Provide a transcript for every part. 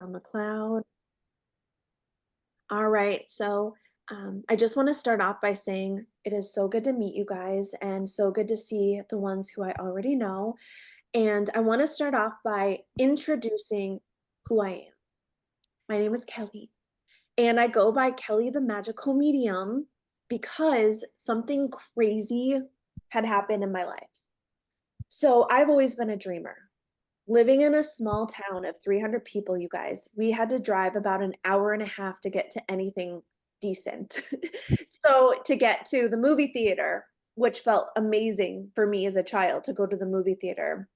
On the cloud. All right. I just want to start off by saying it is so good to meet you guys and so good to see the ones who I already know. And I want to start off by introducing who I am. My name is Kelly, and I go by Kelly the Magical Medium because something crazy had happened in my life. So I've always been a dreamer. Living in a small town of 300 people, you guys, we had to drive about an hour and a half to get to anything decent. So to get to the movie theater, which felt amazing for me as a child to go to the movie theater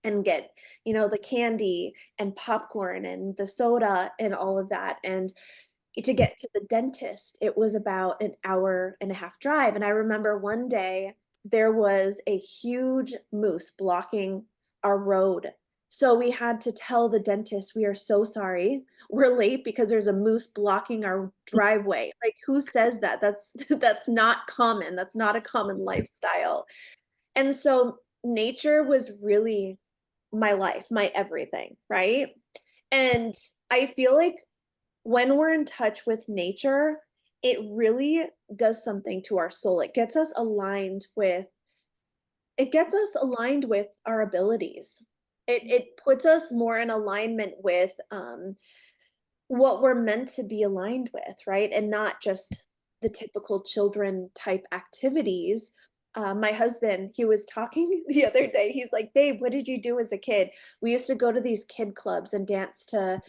and get, the candy and popcorn and the soda and all of that. And to get to the dentist, it was about an hour and a half drive. And I remember one day there was a huge moose blocking our road. So we had to tell the dentist, we are so sorry. We're late because there's a moose blocking our driveway. Like who says that? That's not common. That's not a common lifestyle. And so nature was really my life, my everything, right? And I feel like when we're in touch with nature, it really does something to our soul. It gets us aligned with our abilities. It puts us more in alignment with what we're meant to be aligned with, right? And not just the typical children type activities. My husband, he was talking the other day. He's like, "Babe, what did you do as a kid?" We used to go to these kid clubs and dance to,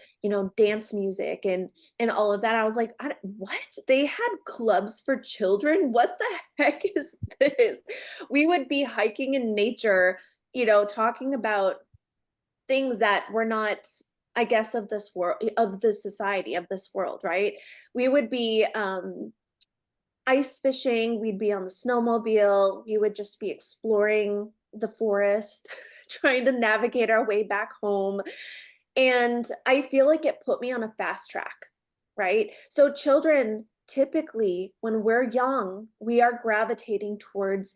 dance music and all of that. I was like, "What? They had clubs for children? What the heck is this?" We would be hiking in nature, talking about things that were not, I guess, of this world, of the society, of this world, right? We would be ice fishing, we'd be on the snowmobile, we would just be exploring the forest, trying to navigate our way back home. And I feel like it put me on a fast track, right? So children typically, when we're young, we are gravitating towards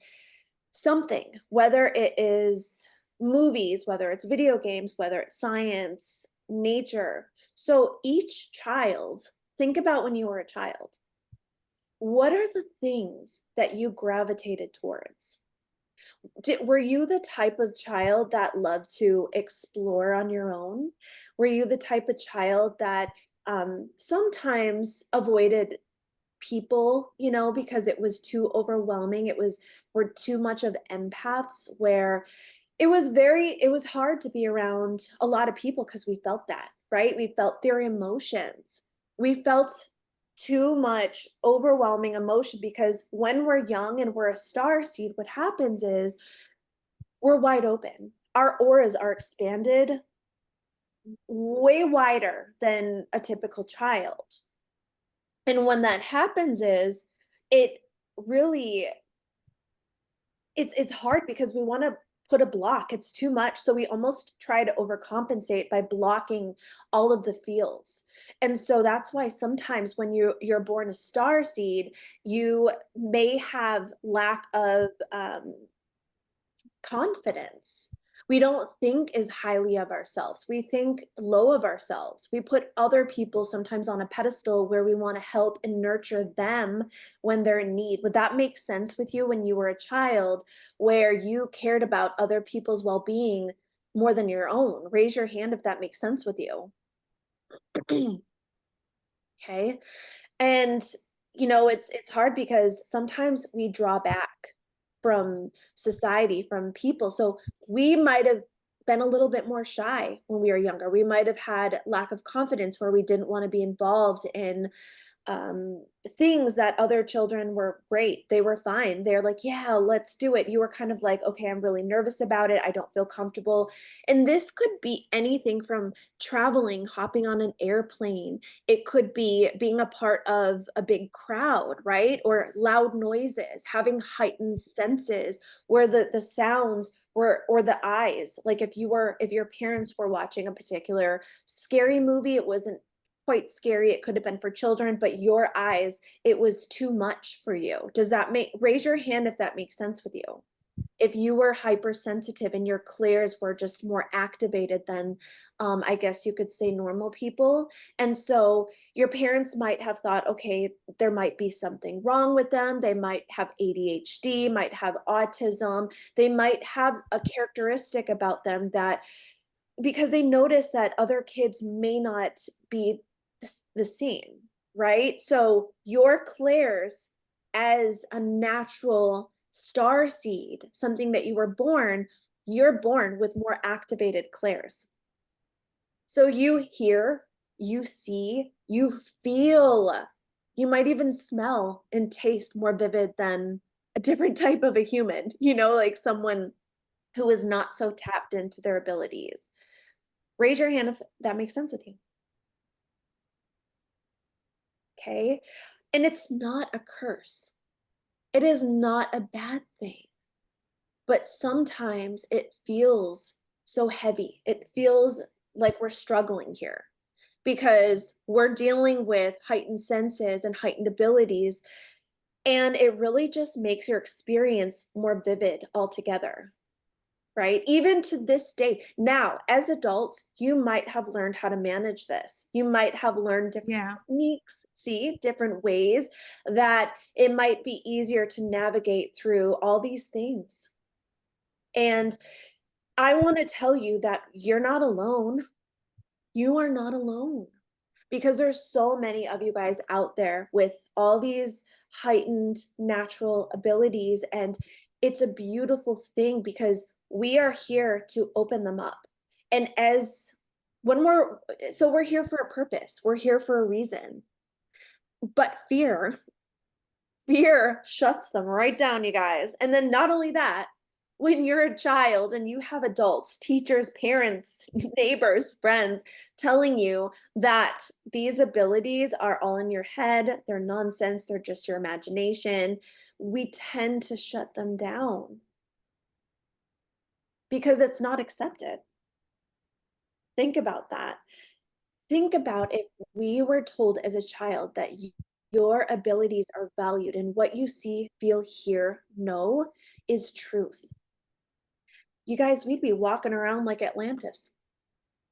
something, whether it is movies, whether it's video games, whether it's science, nature. So each child, think about when you were a child. What are the things that you gravitated towards? Were you the type of child that loved to explore on your own? Were you the type of child that sometimes avoided people, because it was too overwhelming? We're too much of empaths where it was hard to be around a lot of people because we felt that, right? We felt their emotions. We felt too much overwhelming emotion because when we're young and we're a star seed, what happens is we're wide open. Our auras are expanded way wider than a typical child. And when that happens is it really it's hard because we wanna put a block, it's too much, so we almost try to overcompensate by blocking all of the feels, and so that's why sometimes when you're born a star seed, you may have lack of, confidence. We don't think as highly of ourselves. We think low of ourselves. We put other people sometimes on a pedestal where we want to help and nurture them when they're in need. Would that make sense with you when you were a child where you cared about other people's well being more than your own? Raise your hand if that makes sense with you. Okay. And it's hard because sometimes we draw back from society, from people. So we might have been a little bit more shy when we were younger. We might have had lack of confidence where we didn't want to be involved in things that other children were great. They were fine. They're like, yeah, let's do it. You were kind of like, okay, I'm really nervous about it. I don't feel comfortable. And this could be anything from traveling, hopping on an airplane. It could be being a part of a big crowd, right? Or loud noises, having heightened senses where the sounds were, or the eyes. Like if your parents were watching a particular scary movie, it wasn't quite scary. It could have been for children, but your eyes, it was too much for you. Does that make raise your hand if that makes sense with you? if you were hypersensitive and your clairs were just more activated than, I guess you could say normal people. And so your parents might have thought, okay, there might be something wrong with them. They might have ADHD, might have autism. They might have a characteristic about them that because they notice that other kids may not be the same, right? So your clairs as a natural star seed, something that you were born, you're born with more activated clairs. So you hear, you see, you feel, you might even smell and taste more vivid than a different type of a human, like someone who is not so tapped into their abilities. Raise your hand if that makes sense with you. Okay. And it's not a curse. It is not a bad thing. But sometimes it feels so heavy. It feels like we're struggling here because we're dealing with heightened senses and heightened abilities. And it really just makes your experience more vivid altogether. Right? Even to this day. Now, as adults, you might have learned how to manage this. You might have learned different Yeah. techniques, see, different ways that it might be easier to navigate through all these things. And I want to tell you that you're not alone. You are not alone because there's so many of you guys out there with all these heightened natural abilities, and it's a beautiful thing because we are here to open them up. And as when we're here for a purpose, we're here for a reason. But fear shuts them right down, you guys. And then not only that, when you're a child and you have adults, teachers, parents, neighbors, friends telling you that these abilities are all in your head, they're nonsense, they're just your imagination, we tend to shut them down because it's not accepted. Think about that. Think about if we were told as a child that your abilities are valued and what you see, feel, hear, know is truth. You guys, we'd be walking around like Atlantis.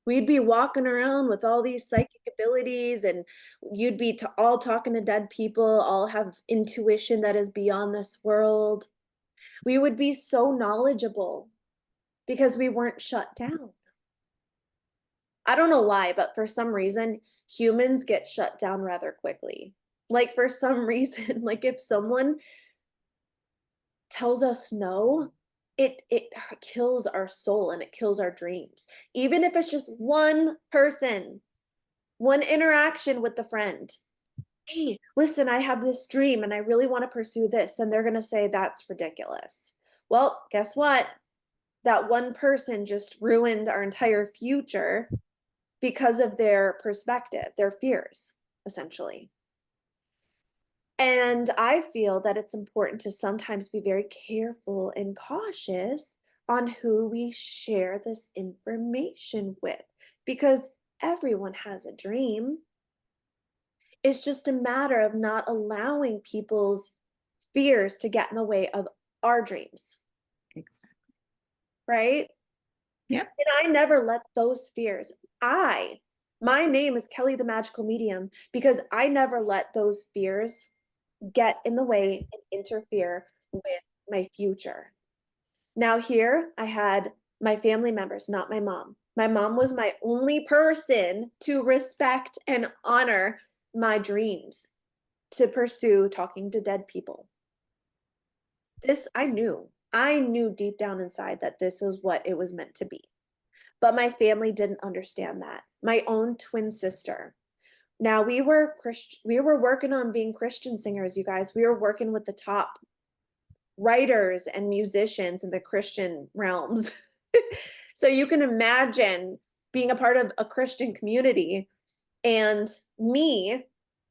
We'd be walking around with all these psychic abilities, and you'd be all talking to dead people, all have intuition that is beyond this world. We would be so knowledgeable because we weren't shut down. I don't know why, but for some reason, humans get shut down rather quickly. Like for some reason, like if someone tells us no, it kills our soul and it kills our dreams. Even if it's just one person, one interaction with the friend. Hey, listen, I have this dream and I really want to pursue this. And they're going to say, that's ridiculous. Well, guess what? That one person just ruined our entire future because of their perspective, their fears, essentially. And I feel that it's important to sometimes be very careful and cautious on who we share this information with because everyone has a dream. It's just a matter of not allowing people's fears to get in the way of our dreams, Exactly. right? Yep. And I never let those fears, my name is Kelly the Magical Medium because I never let those fears get in the way and interfere with my future. Now, here I had my family members, not my mom. My mom was my only person to respect and honor my dreams to pursue talking to dead people. This I knew. I knew deep down inside that this is what it was meant to be. But my family didn't understand that. My own twin sister. Now we were working on being Christian singers, you guys. We were working with the top writers and musicians in the Christian realms. So you can imagine being a part of a Christian community and me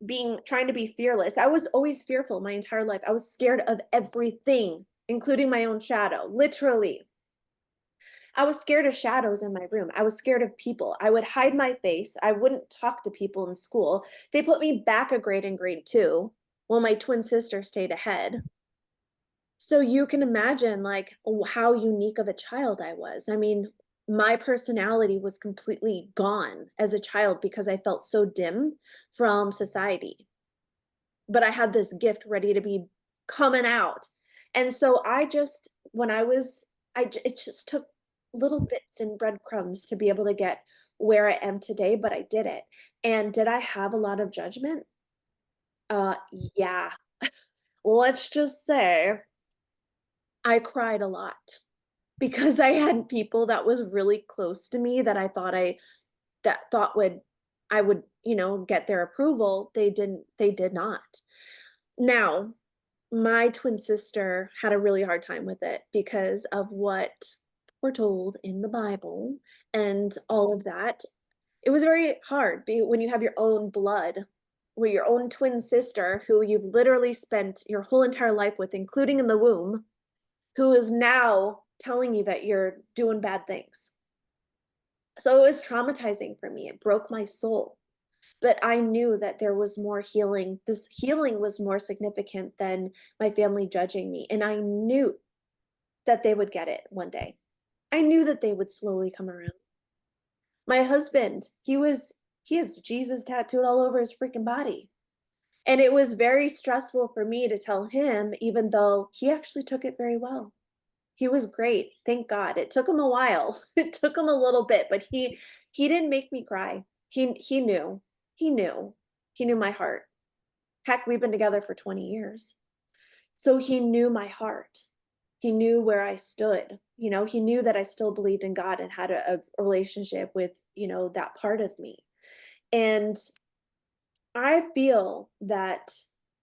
being trying to be fearless. I was always fearful my entire life. I was scared of everything, including my own shadow, literally. I was scared of shadows in my room. I was scared of people. I would hide my face. I wouldn't talk to people in school. They put me back a grade in grade 2 while my twin sister stayed ahead. So you can imagine like how unique of a child I was. I mean, my personality was completely gone as a child because I felt so dim from society. But I had this gift ready to be coming out. And so I just when I was it just took little bits and breadcrumbs to be able to get where I am today, but I did it. And did I have a lot of judgment? Yeah. Let's just say I cried a lot because I had people that was really close to me that I thought that thought I would, get their approval. They did not. Now, my twin sister had a really hard time with it because of what we're told in the Bible and all of that. It was very hard when you have your own blood, with your own twin sister who you've literally spent your whole entire life with, including in the womb, who is now telling you that you're doing bad things. So it was traumatizing for me. It broke my soul. But I knew that there was more healing. This healing was more significant than my family judging me. And I knew that they would get it one day. I knew that they would slowly come around. My husband, he has Jesus tattooed all over his freaking body. And it was very stressful for me to tell him, even though he actually took it very well. He was great, thank God. It took him a while. It took him a little bit, but he didn't make me cry. He knew. He knew. He knew my heart. Heck, we've been together for 20 years. So he knew my heart. He knew where I stood. He knew that I still believed in God and had a relationship with, that part of me. And I feel that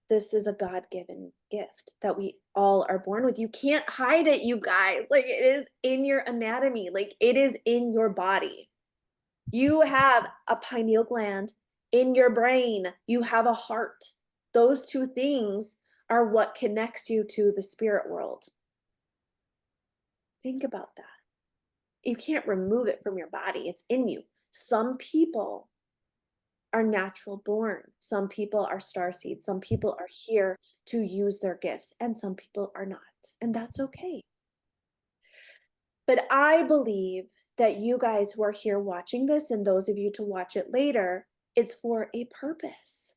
this is a God-given gift that we all are born with. You can't hide it, you guys. Like, it is in your anatomy, like, it is in your body. You have a pineal gland in your brain, you have a heart. Those two things are what connects you to the spirit world. Think about that. You can't remove it from your body, it's in you. Some people are natural born. Some people are star seeds. Some people are here to use their gifts, and some people are not. And that's okay. But I believe that you guys who are here watching this, and those of you to watch it later, it's for a purpose.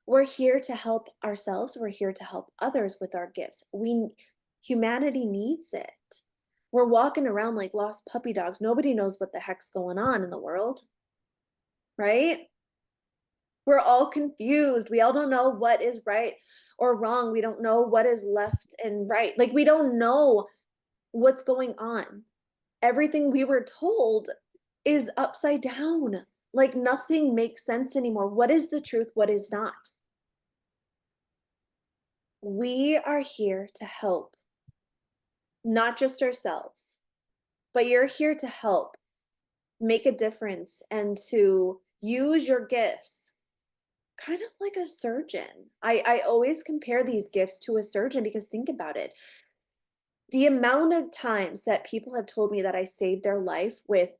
We're here to help ourselves. We're here to help others with our gifts. Humanity needs it. We're walking around like lost puppy dogs. Nobody knows what the heck's going on in the world, right? We're all confused. We all don't know what is right or wrong. We don't know what is left and right. Like, we don't know what's going on. Everything we were told is upside down. Like, nothing makes sense anymore. What is the truth? What is not? We are here to help, not just ourselves, but you're here to help make a difference and to use your gifts kind of like a surgeon. I always compare these gifts to a surgeon because think about it. The amount of times that people have told me that I saved their life with,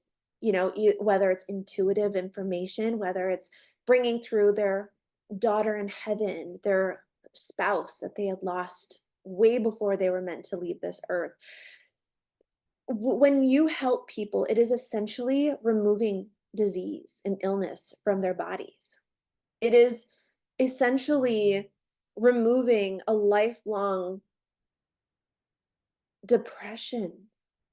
whether it's intuitive information, whether it's bringing through their daughter in heaven, their spouse that they had lost way before they were meant to leave this earth. When you help people, it is essentially removing disease and illness from their bodies. It is essentially removing a lifelong depression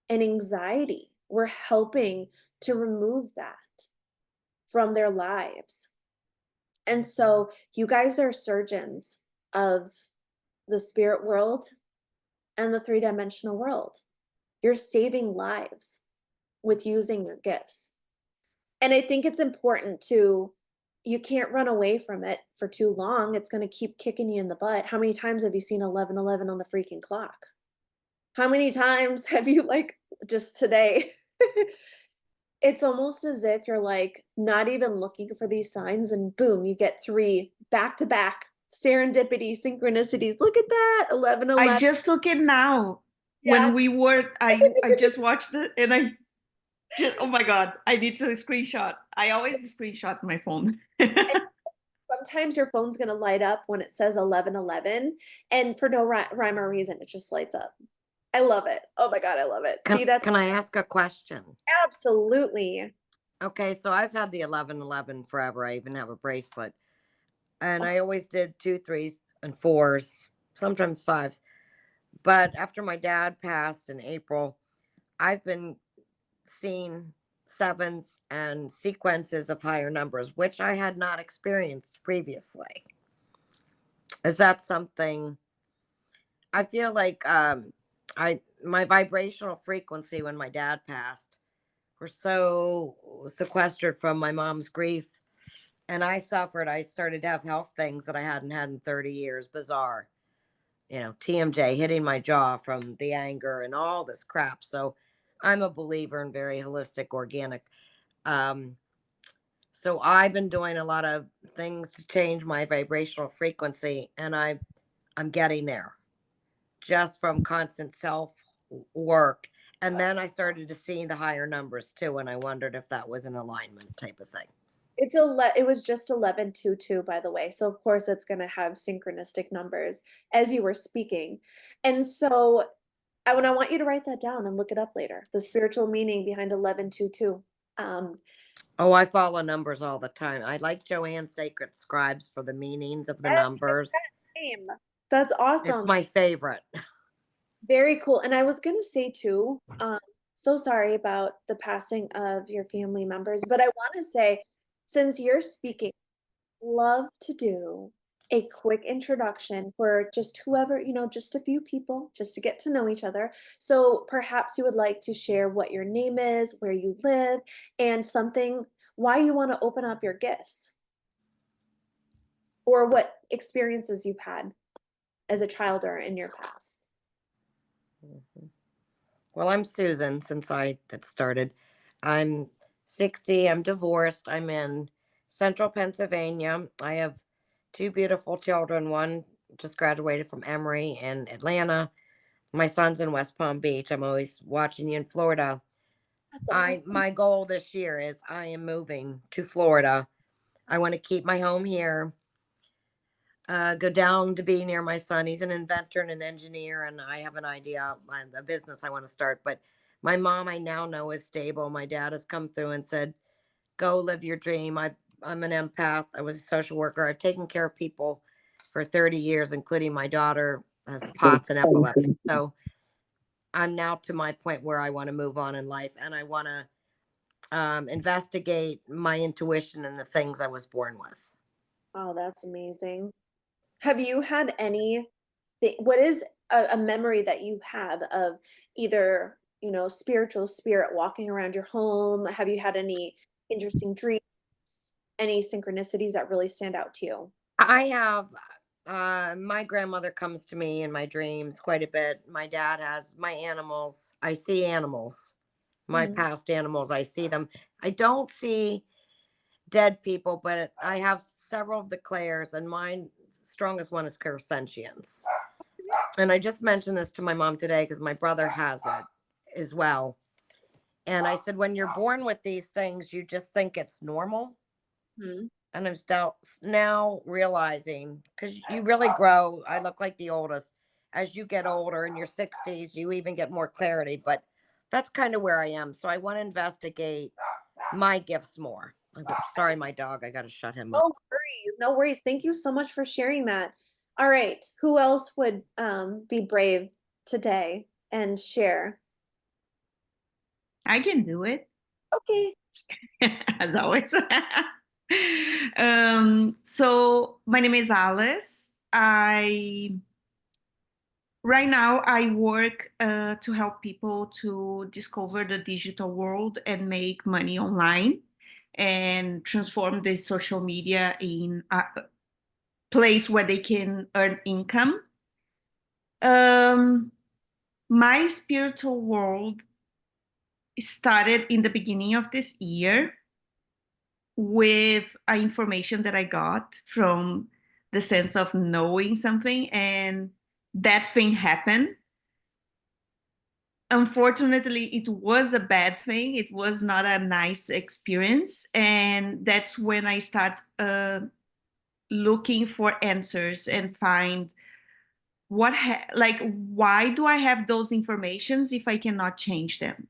and anxiety. We're helping to remove that from their lives. And so you guys are surgeons of the spirit world and the three-dimensional world. You're saving lives with using your gifts. And I think it's important to you can't run away from it for too long. It's going to keep kicking you in the butt. How many times have you seen 11:11 on the freaking clock? How many times have you like just today? It's almost as if you're like not even looking for these signs and boom, you get three back to back serendipity, synchronicities. Look at that. I 11:11. just took it now Yeah. when we were, I just watched it and I just, oh my God, I need to screenshot. I always screenshot my phone. sometimes your phone's gonna light up when it says 11:11, and for no rhyme or reason, it just lights up. I love it. Oh my god, I love it. Can See, that's can I ask a question? absolutely. Okay, so I've had the 1111 forever. I even have a bracelet. And Oh, I always did two, threes, and fours, sometimes fives. But after my dad passed in April, I've been seeing sevens and sequences of higher numbers, which I had not experienced previously. Is that something I feel like I my vibrational frequency when my dad passed were so sequestered from my mom's grief, and I suffered. I started to have health things that I hadn't had in 30 years. Bizarre. TMJ hitting my jaw from the anger and all this crap. So I'm a believer in very holistic, organic. Um, so I've been doing a lot of things to change my vibrational frequency, and I'm getting there just from constant self work. And then I started to see the higher numbers too, and I wondered if that was an alignment type of thing. it was just 11:22, by the way, so of course it's gonna have synchronistic numbers as you were speaking. And so, I want you to write that down and look it up later, the spiritual meaning behind 11:22. Um, Oh, I follow numbers all the time. I like Joanne's Sacred Scribes for the meanings of the yes, numbers. same. That's It's awesome. my favorite. Very cool. And I was gonna say too, so sorry about the passing of your family members, but I wanna say, since you're speaking, love to do a quick introduction for just whoever, just a few people, just to get to know each other. So perhaps you would like to share what your name is, where you live, and something why you want to open up your gifts or what experiences you've had as a child or in your past. Mhm. Well, I'm Susan since I that started. I'm 60. I'm divorced. I'm in central Pennsylvania. I have two beautiful children. One just graduated from Emory in Atlanta. My son's in West Palm Beach. I'm always watching you in Florida. That's I awesome. my goal this year is I am moving to Florida. I want to keep my home here. Go down to be near my son. He's an inventor and an engineer, and I have an idea, a business I want to start. But my mom, I now know, is stable. My dad has come through and said, "Go live your dream." I'm an empath. I was a social worker. I've taken care of people for 30 years, including my daughter has POTS and epilepsy. So I'm now to my point where I want to move on in life, and I want to investigate my intuition and the things I was born with. Oh, that's amazing. Have you had what is a memory that you have of either, spiritual spirit walking around your home? Have you had any interesting dreams, any synchronicities that really stand out to you? I have my grandmother comes to me in my dreams quite a bit. My dad has my animals. I see animals, my Mhm. past animals. I see them. I don't see dead people, but I have several of the Clairs, and mine strongest one is clairsentience. And I just mentioned this to my mom today because my brother has it as well. And I said, when you're born with these things, you just think it's normal. Mhm. And I'm still now realizing because you really grow. I look like the oldest. As you get older in your 60s, you even get more clarity. But that's kind of where I am. So I want to investigate my gifts more. Oh, sorry, my dog. I got to shut him up. No worries, no worries. Thank you so much for sharing that. All right, who else would be brave today and share? I can do it. Okay. as always. So my name is Alice. I Right now I work to help people to discover the digital world and make money online and transform the social media in a place where they can earn income. Um, my spiritual world started in the beginning of this year with information that I got from the sense of knowing something, and that thing happened. Unfortunately, it was a bad thing. It was not a nice experience, and that's when I start looking for answers and find like why do I have those informations if I cannot change them?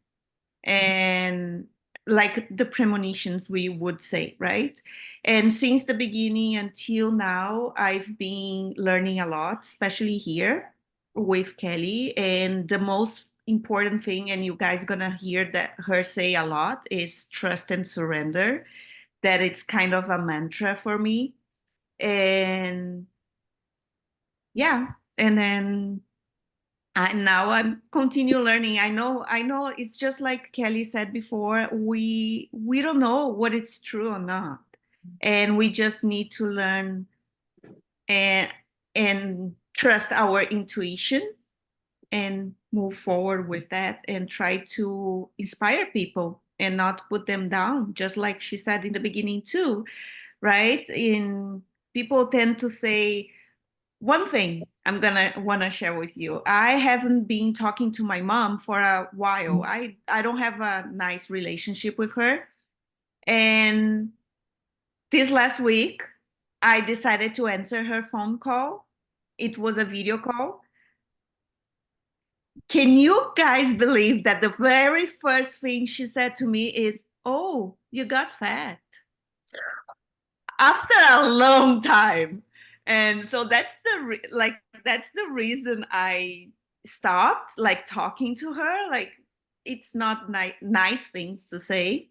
And like the premonitions we would say, right? And since the beginning until now, I've been learning a lot, especially here with Kelly. And the most important thing, and you guys gonna hear that her say a lot, is trust and surrender. That it's kind of a mantra for me. And yeah, and then now I'm continue learning. I know it's just like Kelly said before, we don't know what it's true or not. And we just need to learn and and trust our intuition and move forward with that and try to inspire people and not put them down, just like she said in the beginning too, right? In people tend to say, one thing I'm gonna wanna share with you. I haven't been talking to my mom for a while. I don't have a nice relationship with her. And this last week, I decided to answer her phone call. It was a video call. Can you guys believe that the very first thing she said to me is, "Oh, you got fat," after a long time. And so that's that's the reason I stopped like talking to her. Like it's not nice things to say.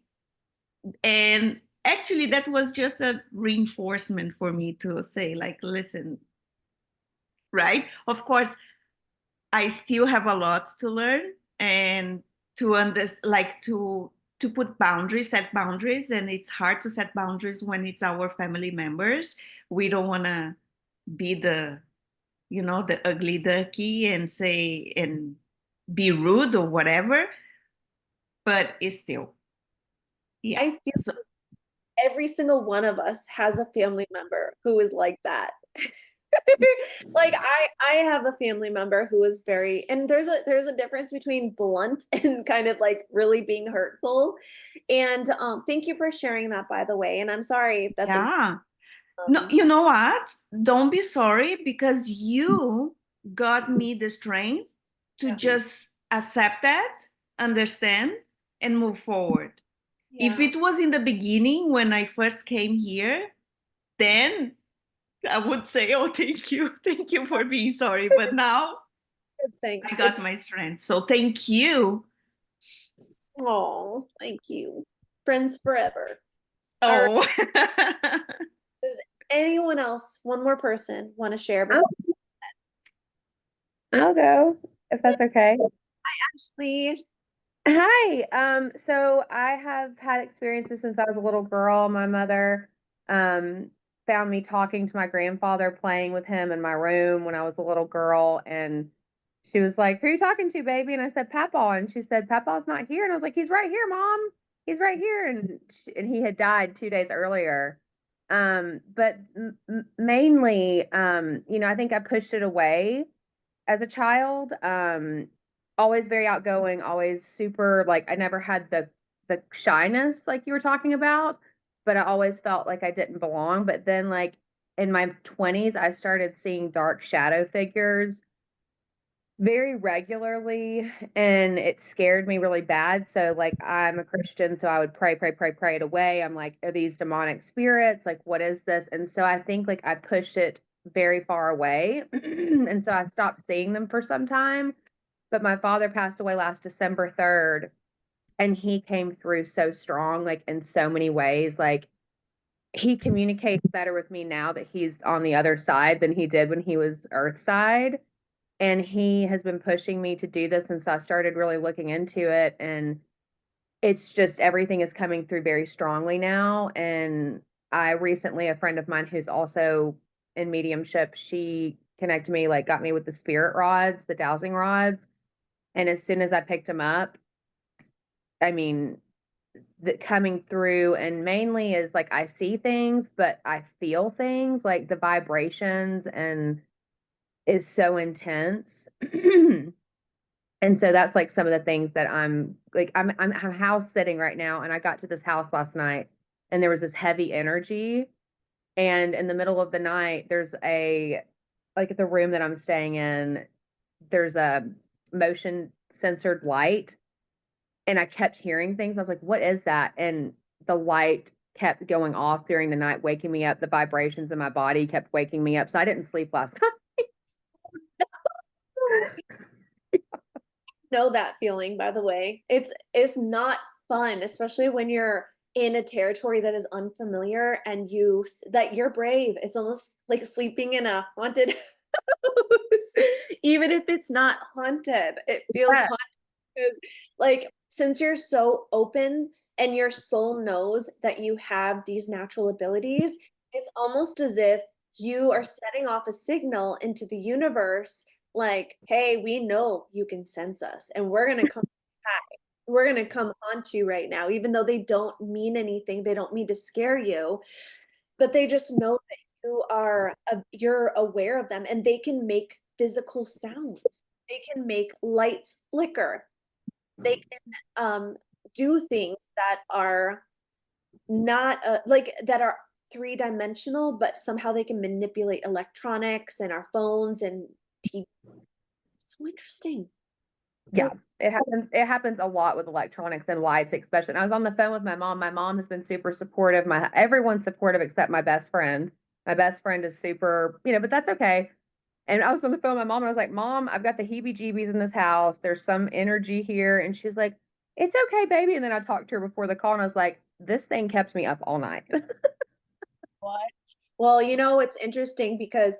And actually that was just a reinforcement for me to say like, listen, right? Of course, I still have a lot to learn and to like to put boundaries, set boundaries, and it's hard to set boundaries when it's our family members. We don't want to be the, the ugly ducky and say and be rude or whatever, but it's still, yeah. I feel So, every single one of us has a family member who is like that. Like I have a family member who is very, and there's a difference between blunt and kind of like really being hurtful. And thank you for sharing that, by the way. And I'm sorry that things yeah. No, you know what? Don't be sorry because you got me the strength to yeah. just accept that, understand, and move forward. If Yeah. it was in the beginning when I first came here, then I would say, oh, thank you. Thank you for being sorry. But now Good thing. I got my strength. So thank you. Oh, thank you. Friends forever. All right. Oh, Does anyone else, one more person, want to share I'll, before I'll go if that's okay. Ashley? Hi. So I have had experiences since I was a little girl. My mother um found me talking to my grandfather, playing with him in my room when I was a little girl, and she was like, "Who are you talking to, baby?" And I said, "Papa." And she said, "Papa's not here." And I was like, "He's right here, Mom. He's right here." And he had died 2 days earlier. But mainly, I think I pushed it away as a child. Always very outgoing, always super, like I never had the shyness like you were talking about, but I always felt like I didn't belong. But then like in my 20s, I started seeing dark shadow figures very regularly, and it scared me really bad. So like I'm a Christian, so I would pray, pray, pray, pray it away. I'm like, are these demonic spirits? Like, what is this? And so I think like I pushed it very far away. And so I stopped seeing them for some time. But my father passed away last December 3rd, and he came through so strong, like in so many ways. Like he communicates better with me now that he's on the other side than he did when he was earth side. And he has been pushing me to do this. And so I started really looking into it. And it's just everything is coming through very strongly now. And I recently, a friend of mine who's also in mediumship, she connected me, like got me with the spirit rods, the dowsing rods. And as soon as I picked them up, I mean, the coming through, and mainly is like I see things, but I feel things, like the vibrations and is so intense. And so that's like some of the things that I'm like, I'm house sitting right now, and I got to this house last night and there was this heavy energy. And in the middle of the night, there's like the room that I'm staying in, there's a motion censored light. And I kept hearing things. I was like, what is that? And the light kept going off during the night, waking me up. The vibrations in my body kept waking me up. So I didn't sleep last night. Know that feeling, by the way. It's not fun, especially when you're in a territory that is unfamiliar and that you're brave. It's almost like sleeping in a haunted house. Even if it's not haunted, it feels Yeah. haunted because, like, since you're so open and your soul knows that you have these natural abilities, it's almost as if you are setting off a signal into the universe like, hey, we know you can sense us and we're going to come hi. We're going to come haunt you right now, even though they don't mean anything. They don't mean to scare you, but they just know that you're aware of them and they can make physical sounds. They can make lights flicker. They can do things that are not like that are three-dimensional, but somehow they can manipulate electronics and our phones and TV. So interesting. Yeah, it happens a lot with electronics and lights, especially. And I was on the phone with my mom. My mom has been super supportive. Everyone's supportive except my best friend. My best friend is super, but that's okay. And I was on the phone with my mom and I was like, Mom, I've got the heebie-jeebies in this house. There's some energy here. And she's like, it's okay, baby. And then I talked to her before the call and I was like, this thing kept me up all night. What? Well, it's interesting because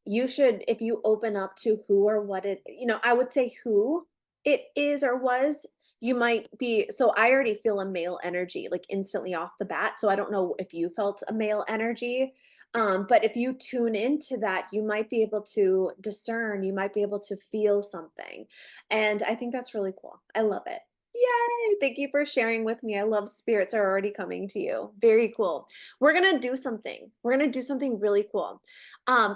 you should, if you open up to who or what I would say who it is or was, you might be. So I already feel a male energy like instantly off the bat. So I don't know if you felt a male energy. But if you tune into that, you might be able to discern, you might be able to feel something. And I think that's really cool. I love it. Yay! Thank you for sharing with me. I love spirits are already coming to you. Very cool. We're gonna do something. We're gonna do something really cool.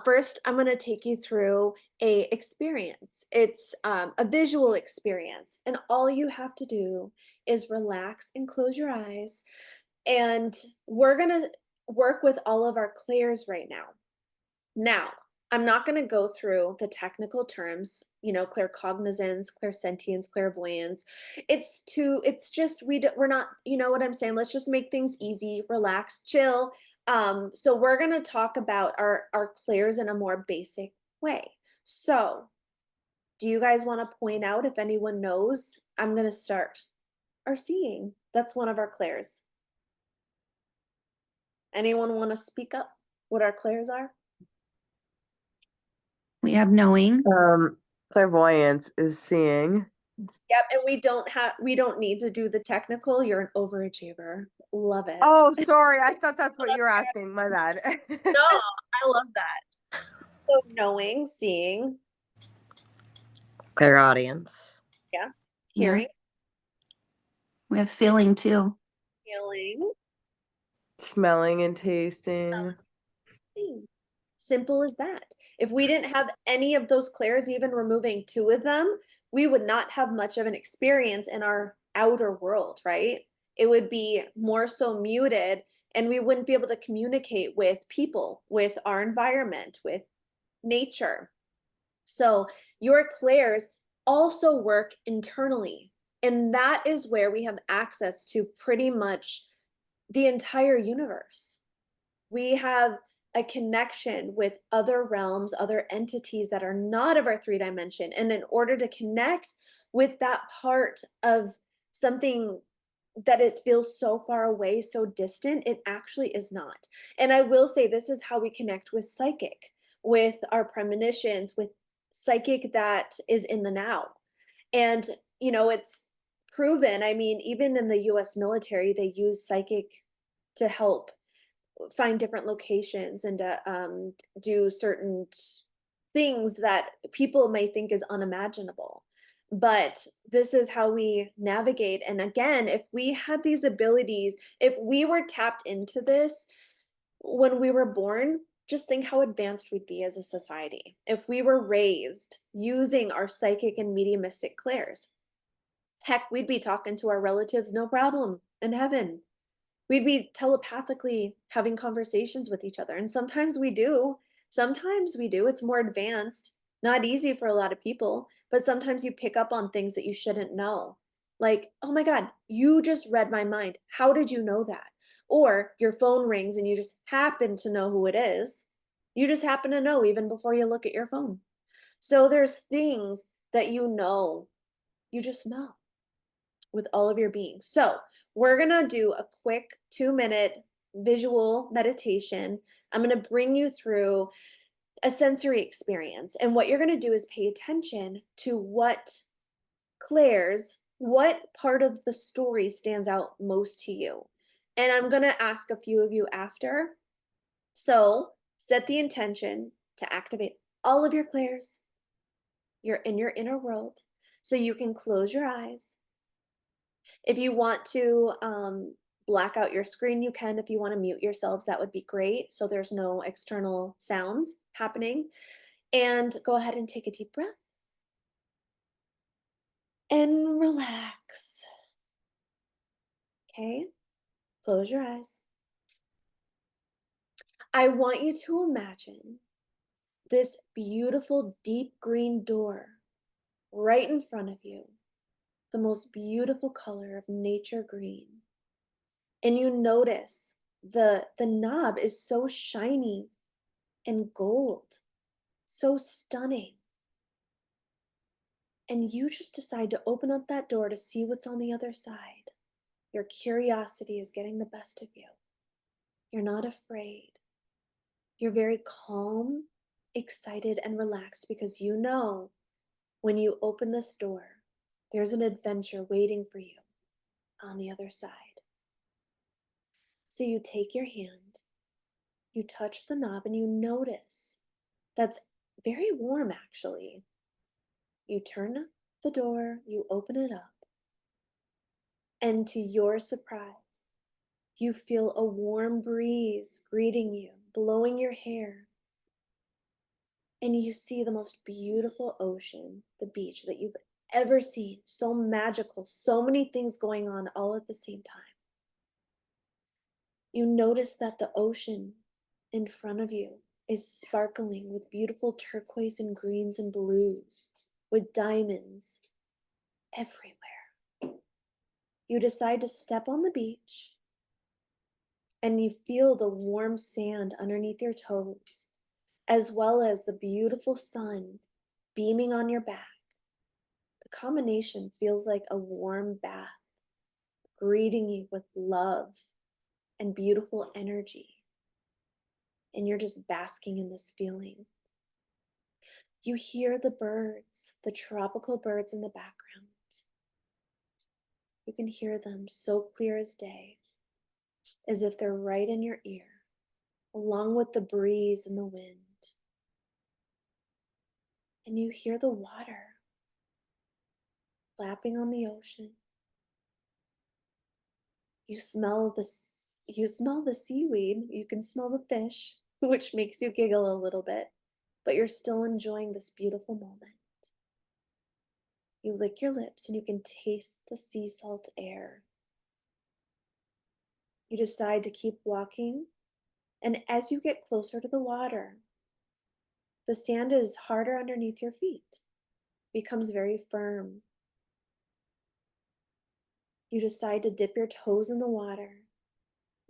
First, I'm gonna take you through a experience. It's a visual experience, and all you have to do is relax and close your eyes. And we're gonna work with all of our clairs right now. Now, I'm not going to go through the technical terms, claircognizance, clairsentience, clairvoyance. It's just, we're not, you know what I'm saying? Let's just make things easy, relax, chill. So we're going to talk about our clairs in a more basic way. So do you guys want to point out if anyone knows? I'm going to start. Our seeing. That's one of our clairs. Anyone want to speak up what our clairs are? We have knowing. Clairvoyance is seeing. Yep, and we don't need to do the technical. You're an overachiever. Love it. Oh, sorry. I thought that's what you were asking. My bad. No, I love that. So knowing, seeing, Clairaudience. yeah, Yeah. hearing, We have feeling too. feeling, Smelling and tasting. seeing. Simple as that. If we didn't have any of those clairs, even removing two of them, we would not have much of an experience in our outer world, right? It would be more so muted and we wouldn't be able to communicate with people, with our environment, with nature. So your clairs also work internally. And that is where we have access to pretty much the entire universe. We have a connection with other realms, other entities that are not of our 3 dimension. And in order to connect with that part of something that feels so far away, so distant, it actually is not. And I will say this is how we connect with psychic, with our premonitions, with psychic that is in the now. And, it's proven. I mean, even in the US military, they use psychic to help find different locations and do certain things that people may think is unimaginable. But this is how we navigate. And again, if we had these abilities, if we were tapped into this when we were born, just think how advanced we'd be as a society if we were raised using our psychic and mediumistic clairs. Heck, we'd be talking to our relatives no problem in heaven. We'd be telepathically having conversations with each other, and sometimes we do. Sometimes we do. It's more advanced, not easy for a lot of people, but sometimes you pick up on things that you shouldn't know. Like, "Oh my god, you just read my mind. How did you know that?" Or your phone rings and you just happen to know who it is. You just happen to know even before you look at your phone. So there's things that you just know with all of your being. So we're going to do a quick 2-minute visual meditation. I'm going to bring you through a sensory experience. And what you're going to do is pay attention to what part of the story stands out most to you. And I'm going to ask a few of you after. So set the intention to activate all of your Clairs. You're in your inner world. So you can close your eyes. If you want to black out your screen, you can. If you want to mute yourselves, that would be great. So there's no external sounds happening. And go ahead and take a deep breath and relax. Okay, close your eyes. I want you to imagine this beautiful deep green door right in front of you, the most beautiful color of nature green. And you notice the knob is so shiny and gold, so stunning. And you just decide to open up that door to see what's on the other side. Your curiosity is getting the best of you. You're not afraid. You're very calm, excited, and relaxed because you know when you open this door, there's an adventure waiting for you on the other side. So you take your hand, you touch the knob, and you notice that's very warm actually. You turn the door, you open it up, and to your surprise, you feel a warm breeze greeting you, blowing your hair, and you see the most beautiful ocean, the beach that you've ever seen. So magical, so many things going on all at the same time. You notice that the ocean in front of you is sparkling with beautiful turquoise and greens and blues, with diamonds everywhere. You decide to step on the beach and you feel the warm sand underneath your toes, as well as the beautiful sun beaming on your back. The combination feels like a warm bath, greeting you with love and beautiful energy. And you're just basking in this feeling. You hear the birds, the tropical birds in the background. You can hear them so clear as day, as if they're right in your ear, along with the breeze and the wind. And you hear the water lapping on the ocean. You smell the seaweed, you can smell the fish, which makes you giggle a little bit, but you're still enjoying this beautiful moment. You lick your lips and you can taste the sea salt air. You decide to keep walking, and as you get closer to the water, the sand is harder underneath your feet, becomes very firm. You decide to dip your toes in the water,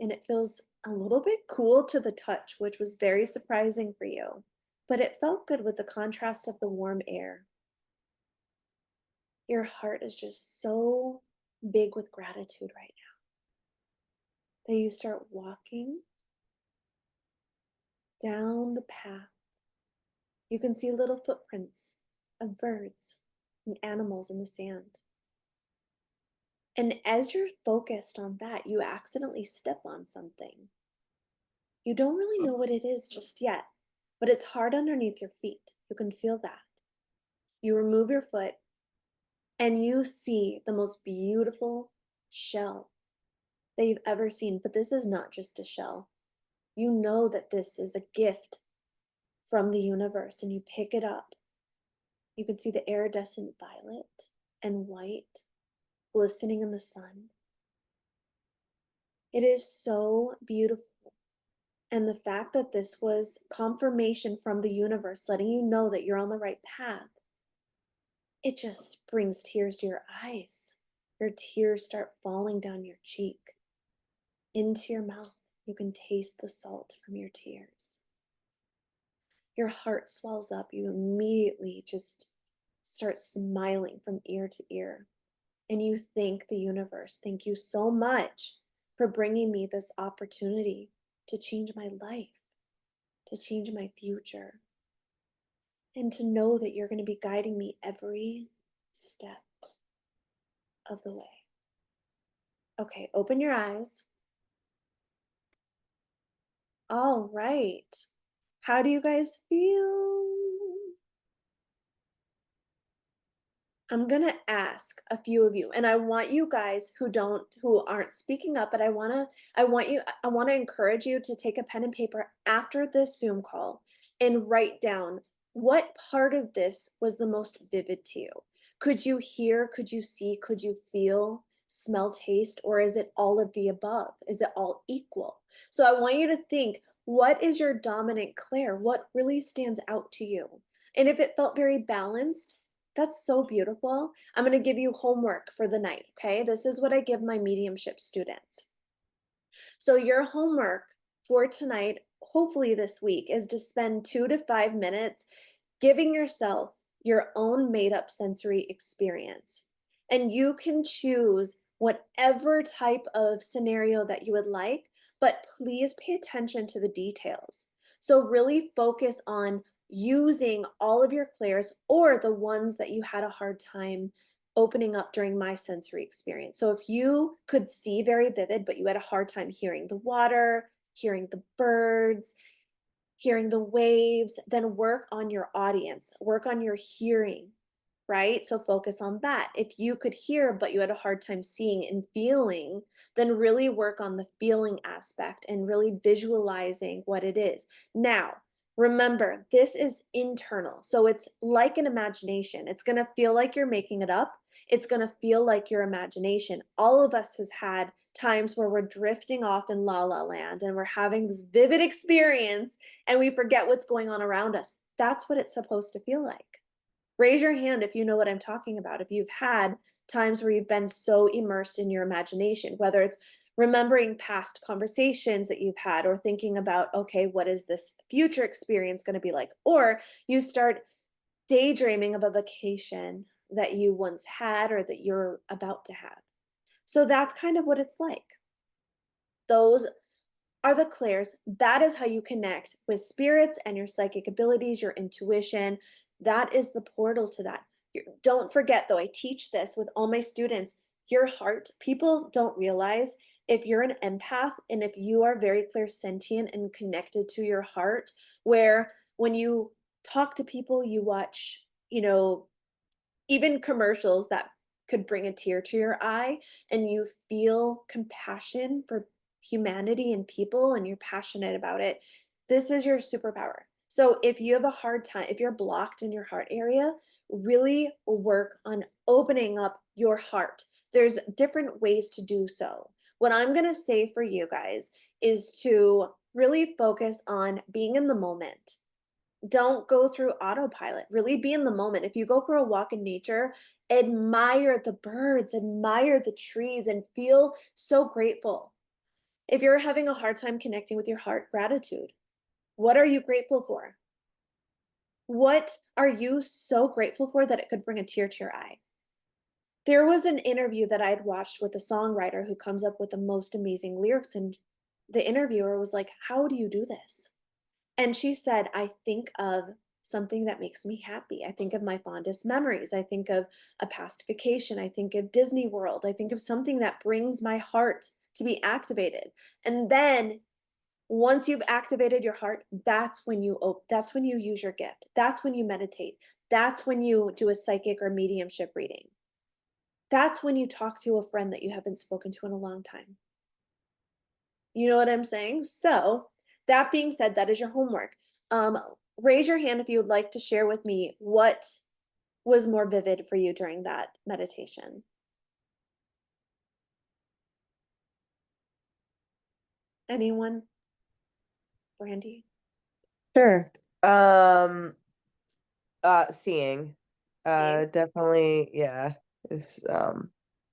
and it feels a little bit cool to the touch, which was very surprising for you, but it felt good with the contrast of the warm air. Your heart is just so big with gratitude right now that you start walking down the path. You can see little footprints of birds and animals in the sand. And as you're focused on that, you accidentally step on something. You don't really know what it is just yet, but it's hard underneath your feet. You can feel that. You remove your foot and you see the most beautiful shell that you've ever seen. But this is not just a shell. You know that this is a gift from the universe, and you pick it up. You can see the iridescent violet and white glistening in the sun. It is so beautiful. And the fact that this was confirmation from the universe, letting you know that you're on the right path, it just brings tears to your eyes. Your tears start falling down your cheek, into your mouth. You can taste the salt from your tears. Your heart swells up. You immediately just start smiling from ear to ear. And you thank the universe. Thank you so much for bringing me this opportunity to change my life, to change my future, and to know that you're going to be guiding me every step of the way. Okay, open your eyes. All right. How do you guys feel? I'm going to ask a few of you, and I want you guys who aren't speaking up, but I want to encourage you to take a pen and paper after this Zoom call and write down what part of this was the most vivid to you. Could you hear, could you see, could you feel, smell, taste, or is it all of the above? Is it all equal? So I want you to think, what is your dominant Clair? What really stands out to you? And if it felt very balanced, that's so beautiful. I'm going to give you homework for the night, okay? This is what I give my mediumship students. So your homework for tonight, hopefully this week, is to spend 2 to 5 minutes giving yourself your own made-up sensory experience. And you can choose whatever type of scenario that you would like, but please pay attention to the details. So really focus on using all of your clairs or the ones that you had a hard time opening up during my sensory experience. So if you could see very vivid, but you had a hard time hearing the water, hearing the birds, hearing the waves, then work on your audience, work on your hearing, right? So focus on that. If you could hear, but you had a hard time seeing and feeling, then really work on the feeling aspect and really visualizing what it is. Now, remember, this is internal. So it's like an imagination. It's going to feel like you're making it up. It's going to feel like your imagination. All of us has had times where we're drifting off in la la land and we're having this vivid experience and we forget what's going on around us. That's what it's supposed to feel like. Raise your hand if you know what I'm talking about. If you've had times where you've been so immersed in your imagination, whether it's remembering past conversations that you've had or thinking about, okay, what is this future experience going to be like? Or you start daydreaming of a vacation that you once had or that you're about to have. So that's kind of what it's like. Those are the clairs. That is how you connect with spirits and your psychic abilities, your intuition. That is the portal to that. Don't forget, though, I teach this with all my students. Your heart, people don't realize if you're an empath and if you are very clairsentient and connected to your heart, where when you talk to people, you watch, even commercials that could bring a tear to your eye, and you feel compassion for humanity and people and you're passionate about it. This is your superpower. So if you have a hard time, if you're blocked in your heart area, really work on opening up your heart. There's different ways to do so. What I'm going to say for you guys is to really focus on being in the moment. Don't go through autopilot. Really be in the moment. If you go for a walk in nature, admire the birds, admire the trees, and feel so grateful. If you're having a hard time connecting with your heart, gratitude. What are you grateful for? What are you so grateful for that it could bring a tear to your eye? There was an interview that I'd watched with a songwriter who comes up with the most amazing lyrics, and the interviewer was like, "How do you do this?" And she said, "I think of something that makes me happy. I think of my fondest memories. I think of a past vacation. I think of Disney World. I think of something that brings my heart to be activated." And then once you've activated your heart, that's when you use your gift. That's when you meditate. That's when you do a psychic or mediumship reading. That's when you talk to a friend that you haven't spoken to in a long time. You know what I'm saying? So that being said, that is your homework. Um, Raise your hand if you would like to share with me what was more vivid for you during that meditation. Anyone? Brandy? Sure. Seeing. Seeing? Definitely, yeah. Is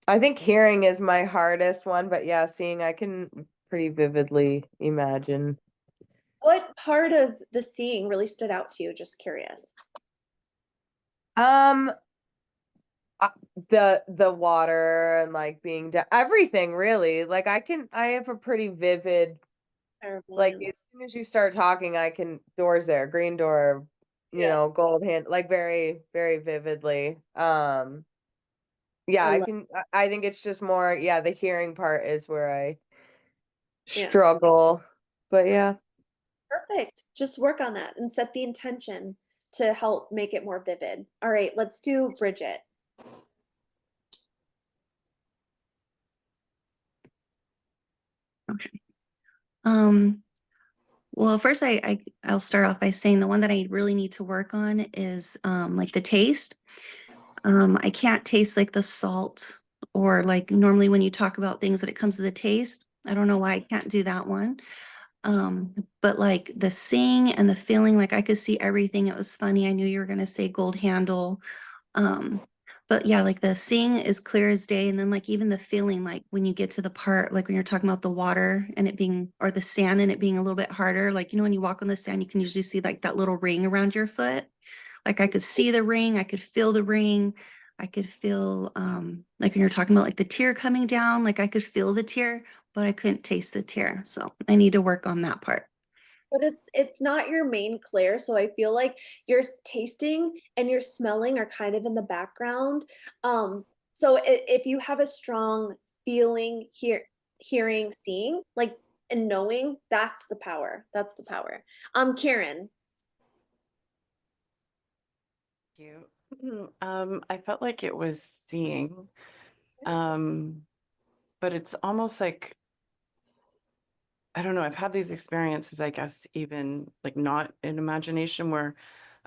I think hearing is my hardest one, but yeah, seeing I can pretty vividly imagine. What part of the seeing really stood out to you? Just curious. Um, the water and like being everything really. Like I have a pretty vivid, like Clairvoyance. as soon as you start talking, I can doors there, green door, Yeah. gold hand, like very, very vividly. Yeah, I I love, can I think it's just more, yeah, the hearing part is where I yeah. struggle. But yeah. Perfect. Just work on that and set the intention to help make it more vivid. All right, let's do Bridget. Okay. Well, first I'll start off by saying the one that I really need to work on is like the taste. I can't taste like the salt or like normally when you talk about things that it comes to the taste. I don't know why I can't do that one. But like the sing and the feeling, like I could see everything. It was funny. I knew you were gonna say gold handle. Um, but yeah, like the seeing is clear as day. And then like even the feeling, like when you get to the part, like when you're talking about the water and it being, or the sand and it being a little bit harder, like, when you walk on the sand, you can usually see like that little ring around your foot. Like I could see the ring, I could feel the ring. I could feel, like when you're talking about like the tear coming down, like I could feel the tear, but I couldn't taste the tear. So I need to work on that part. But it's not your main Clair, so I feel like your tasting and your smelling are kind of in the background. So if you have a strong feeling, hearing, seeing, like, and knowing, that's the power. That's the power. Karen. You. I felt like it was seeing, um, but it's almost like, I don't know, I've had these experiences, I guess, even like not in imagination where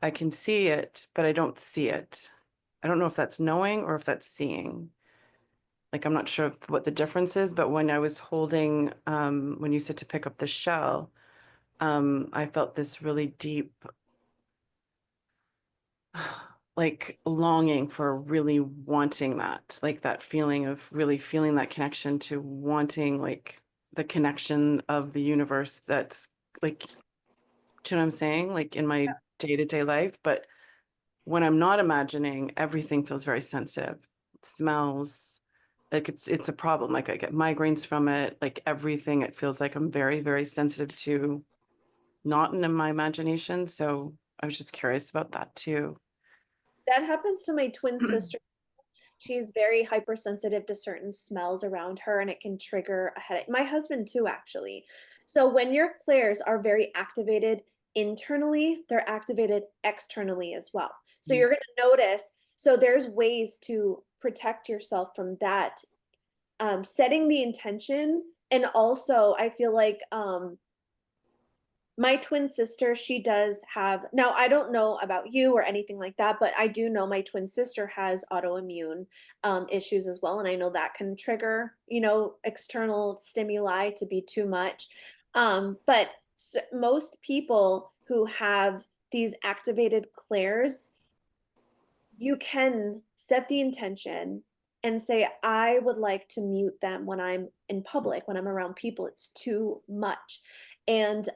I can see it, but I don't see it. I don't know if that's knowing or if that's seeing. Like, I'm not sure what the difference is, but when I was holding, when you said to pick up the shell, I felt this really deep like longing for really wanting that, like that feeling of really feeling that connection to wanting like the connection of the universe that's like, do you know what I'm saying? Like in my day-to-day life. But when I'm not imagining, everything feels very sensitive. Smells, like it's a problem. Like I get migraines from it, like everything, it feels like I'm very, very sensitive to not in my imagination. So I was just curious about that too. That happens to my twin sister. She's very hypersensitive to certain smells around her, and it can trigger a headache. My husband too, actually. So when your clairs are very activated internally, they're activated externally as well. So Mm. you're going to notice. So there's ways to protect yourself from that. Setting the intention, and also I feel like my twin sister, she does have, now I don't know about you or anything like that, but I do know my twin sister has autoimmune issues as well. And I know that can trigger, external stimuli to be too much. But most people who have these activated clairs, you can set the intention and say, I would like to mute them when I'm in public, when I'm around people. It's too much. And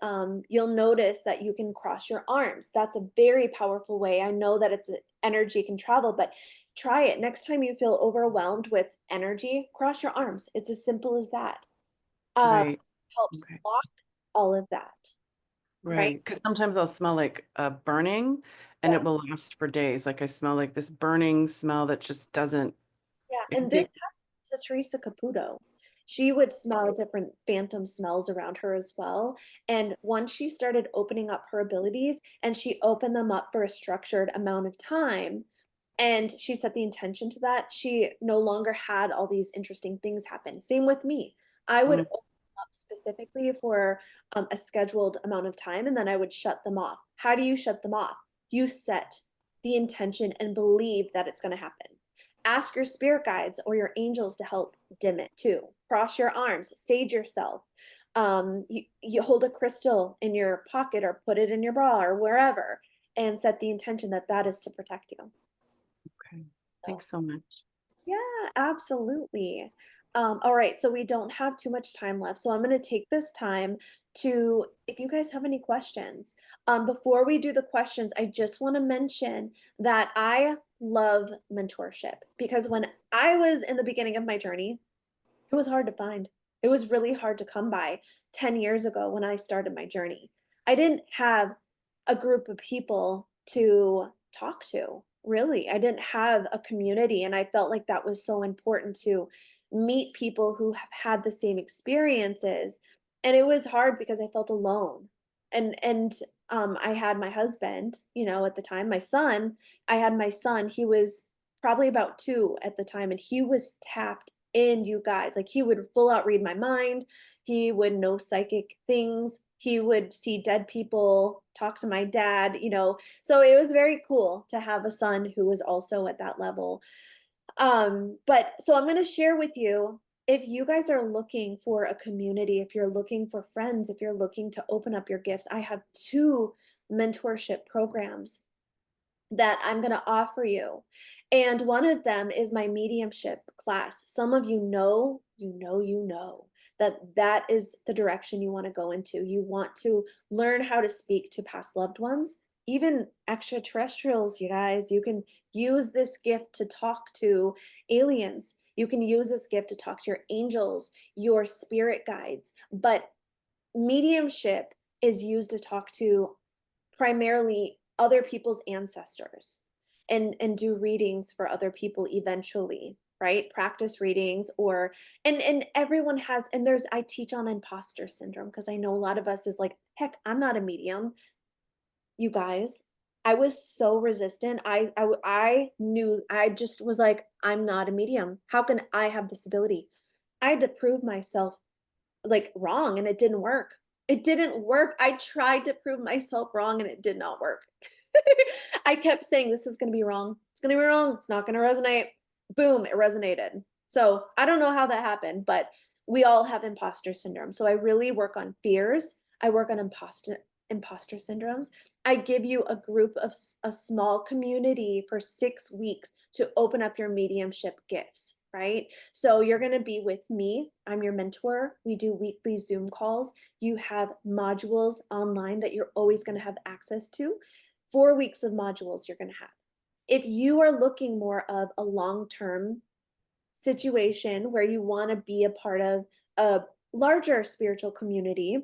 you'll notice that you can cross your arms. That's a very powerful way. I know that it's energy can travel, but try it. Next time you feel overwhelmed with energy, cross your arms. It's as simple as that. Right. Helps Okay. block all of that, right? Right. Because sometimes I'll smell like burning and it Yeah. will last for days. Like I smell like this burning smell that just doesn't, Yeah. it can And this take, happened to Teresa Caputo. She would smell different phantom smells around her as well. And once she started opening up her abilities and she opened them up for a structured amount of time, and she set the intention to that, she no longer had all these interesting things happen. Same with me. I would mm, open up specifically for a scheduled amount of time, and then I would shut them off. How do you shut them off? You set the intention and believe that it's going to happen. Ask your spirit guides or your angels to help dim it too. Cross your arms, sage yourself. You hold a crystal in your pocket or put it in your bra or wherever, and set the intention that that is to protect you. Okay. So, Thanks so much. yeah, absolutely. All right, so we don't have too much time left. So I'm going to take this time to, if you guys have any questions, before we do the questions, I just want to mention that I love mentorship because when I was in the beginning of my journey, it was hard to find. It was really hard to come by 10 years ago when I started my journey. I didn't have a group of people to talk to, really. I didn't have a community, and I felt like that was so important to meet people who have had the same experiences. And it was hard because I felt alone. And I had my husband, you know, at the time, my son, I had my son, he was probably about 2 at the time, and he was tapped in, you guys. Like, he would full out read my mind. He would know psychic things. He would see dead people, talk to my dad, you know. So it was very cool to have a son who was also at that level. But so I'm going to share with you, if you guys are looking for a community, if you're looking for friends, if you're looking to open up your gifts, I have 2 mentorship programs that I'm going to offer you. And one of them is my mediumship class. Some of you know that that is the direction you want to go into. You want to learn how to speak to past loved ones, even extraterrestrials, you guys. You can use this gift to talk to aliens. You can use this gift to talk to your angels, your spirit guides. But mediumship is used to talk to primarily other people's ancestors, and do readings for other people eventually, right? Practice readings, or and everyone has, and there's, I teach on imposter syndrome because I know a lot of us is like, heck, I'm not a medium. You guys, I was so resistant. I knew, I just was like, I'm not a medium. How can I have this ability? I had to prove myself like wrong, and it didn't work. It didn't work. I tried to prove myself wrong and it did not work. I kept saying, this is going to be wrong. It's going to be wrong. It's not going to resonate. Boom, it resonated. So I don't know how that happened, but we all have imposter syndrome. So I really work on fears. I work on imposter syndromes. I give you a group of a small community for 6 weeks to open up your mediumship gifts, right? So you're going to be with me. I'm your mentor. We do weekly Zoom calls. You have modules online that you're always going to have access to. 4 weeks of modules you're going to have. If you are looking more of a long-term situation where you want to be a part of a larger spiritual community,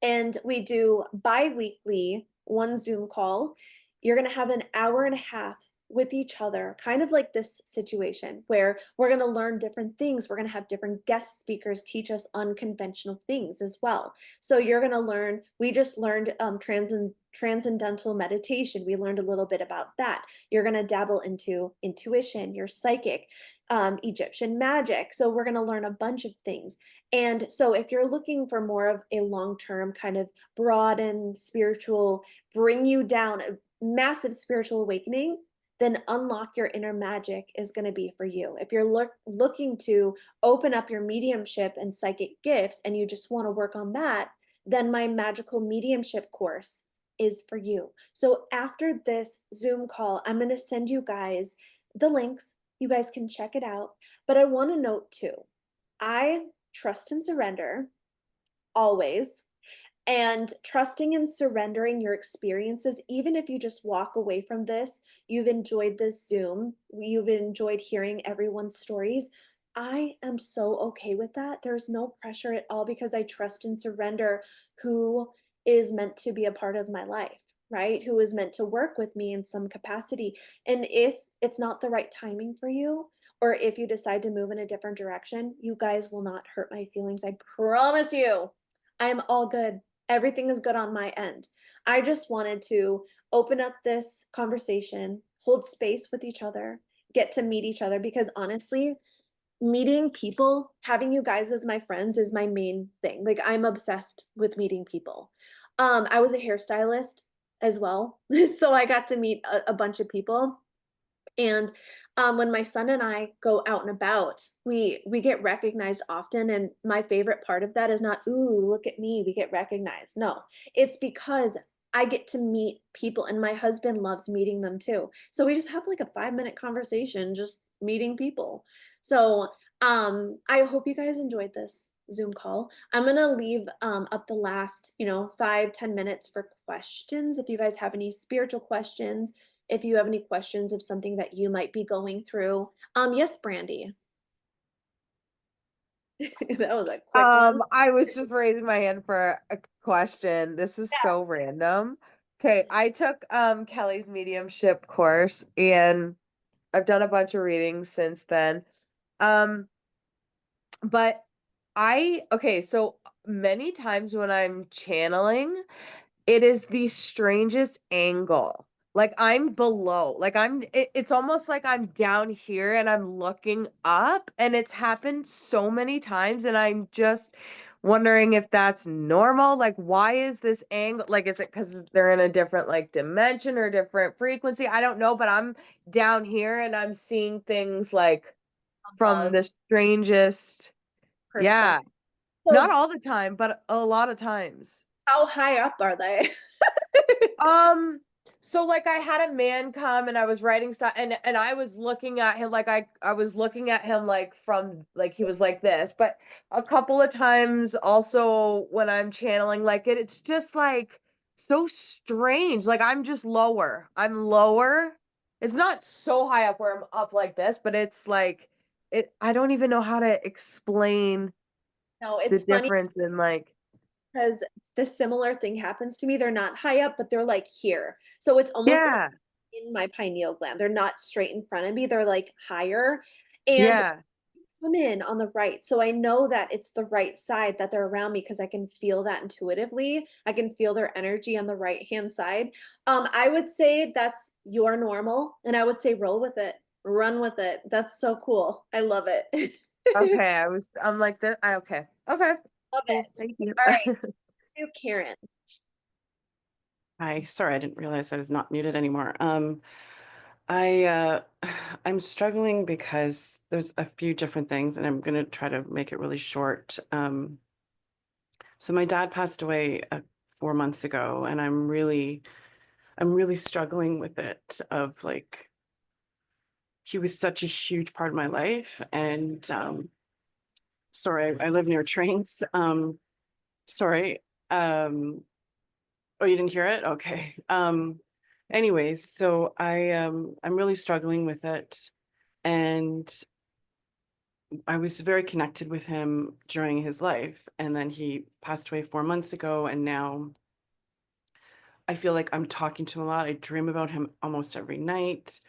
and we do bi-weekly one Zoom call, you're going to have an hour and a half with each other, kind of like this situation where we're going to learn different things. We're going to have different guest speakers teach us unconventional things as well. So you're going to learn, we just learned transcendental meditation. We learned a little bit about that. You're going to dabble into intuition, your psychic, Egyptian magic. So we're going to learn a bunch of things. And so if you're looking for more of a long-term kind of broad and spiritual, bring you down, a massive spiritual awakening, then Unlock Your Inner Magic is going to be for you. If you're looking to open up your mediumship and psychic gifts and you just want to work on that, then my magical mediumship course is for you. So after this Zoom call, I'm going to send you guys the links. You guys can check it out. But I want to note too, I trust and surrender always. And trusting and surrendering your experiences, even if you just walk away from this, you've enjoyed this Zoom, you've enjoyed hearing everyone's stories. I am so okay with that. There's no pressure at all because I trust and surrender who is meant to be a part of my life, right? Who is meant to work with me in some capacity. And if it's not the right timing for you, or if you decide to move in a different direction, you guys will not hurt my feelings. I promise you. I'm all good. Everything is good on my end. I just wanted to open up this conversation, hold space with each other, get to meet each other, because honestly, meeting people, having you guys as my friends is my main thing. Like, I'm obsessed with meeting people. I was a hairstylist as well. So I got to meet a bunch of people. And when my son and I go out and about, we get recognized often. And my favorite part of that is not, ooh, look at me, we get recognized. No, it's because I get to meet people, and my husband loves meeting them too. So we just have like a 5-minute conversation, just meeting people. So I hope you guys enjoyed this Zoom call. I'm gonna leave up the last, 5-10 minutes for questions. If you guys have any spiritual questions, if you have any questions of something that you might be going through. Yes, Brandy. That was a quick one. I was just raising my hand for a question. This is so random. Okay, I took Kelly's mediumship course and I've done a bunch of readings since then. Um, but okay, so many times when I'm channeling, it is the strangest angle. Like I'm below, like it's almost like I'm down here and I'm looking up, and it's happened so many times, and I'm just wondering if that's normal. Like, why is this angle? Like, is it because they're in a different like dimension or different frequency? I don't know, but I'm down here and I'm seeing things like from Above the strangest, yeah, perspective. not So all the time, but a lot of times. how high up are they? Um, so like I had a man come and I was writing stuff, and I was looking at him like I was looking at him like from like he was like this, but a couple of times also when I'm channeling like it's just like so strange. Like I'm just lower. I'm lower. It's not so high up where I'm up like this, but it's like I don't even know how to explain No, the it's funny difference in like because the similar thing happens to me. They're not high up, but they're like here. So it's almost like yeah, in my pineal gland. They're not straight in front of me. They're like higher. And yeah. come in on the right. So I know that it's the right side that they're around me because I can feel that intuitively. I can feel their energy on the right hand side. I would say that's your normal, and I would say roll with it, run with it. That's so cool. I love it. Okay, I'm like that. Okay. Okay. Love Cool. it. Thank you. All right, you, Karen. Hi, sorry, I didn't realize I was not muted anymore. I I'm struggling because there's a few different things, and I'm gonna try to make it really short. So my dad passed away 4 months ago, and I'm really struggling with it. Of like, he was such a huge part of my life, and sorry, I live near trains. Sorry. Oh, you didn't hear it? Okay. Anyways, so I'm really struggling with it. And I was very connected with him during his life. And then he passed away 4 months ago. And now I feel like I'm talking to him a lot. I dream about him almost every night,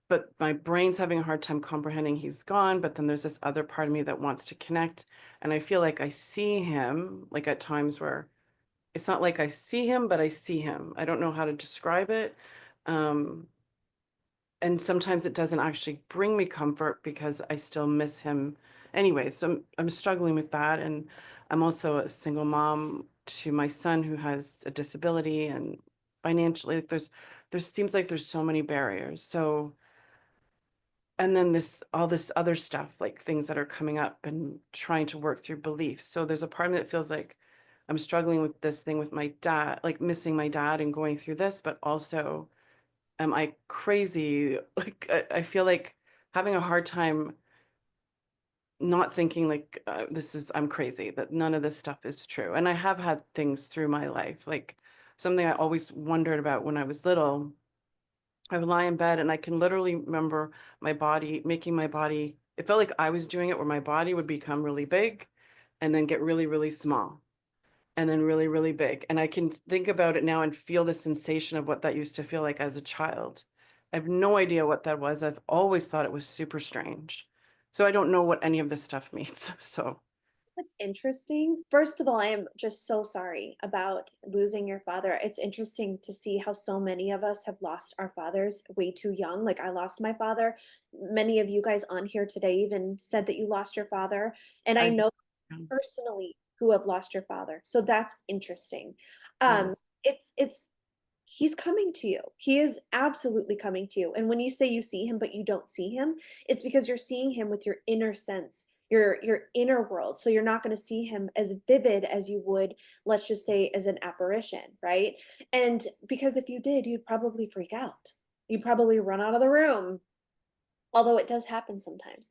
but my brain's having a hard time comprehending he's gone. But then there's this other part of me that wants to connect. And I feel like I see him like at times where it's not like I see him, but I see him. I don't know how to describe it. Um, and sometimes it doesn't actually bring me comfort because I still miss him anyway. So I'm struggling with that. And I'm also a single mom to my son who has a disability, and financially, like there seems like there's so many barriers. So, and then all this other stuff, like things that are coming up and trying to work through beliefs. So there's a part of me that feels like I'm struggling with this thing with my dad, like missing my dad and going through this, but also am I crazy? Like I feel like having a hard time not thinking like I'm crazy, that none of this stuff is true. And I have had things through my life, like something I always wondered about when I was little. I would lie in bed and I can literally remember my body making my body, it felt like I was doing it where my body would become really big and then get really, really small and then really, really big. And I can think about it now and feel the sensation of what that used to feel like as a child. I have no idea what that was. I've always thought it was super strange. So I don't know what any of this stuff means. So That's interesting. First of all, I am just so sorry about losing your father. It's interesting to see how so many of us have lost our fathers way too young. Like I lost my father. Many of you guys on here today even said that you lost your father. And I I, know personally who have lost your father. So that's interesting. yes. It's he's coming to you. He is absolutely coming to you. And when you say you see him, but you don't see him, it's because you're seeing him with your inner sense, your inner world. So you're not going to see him as vivid as you would, let's just say, as an apparition, right? And because if you did, you'd probably freak out. You'd probably run out of the room, although it does happen sometimes.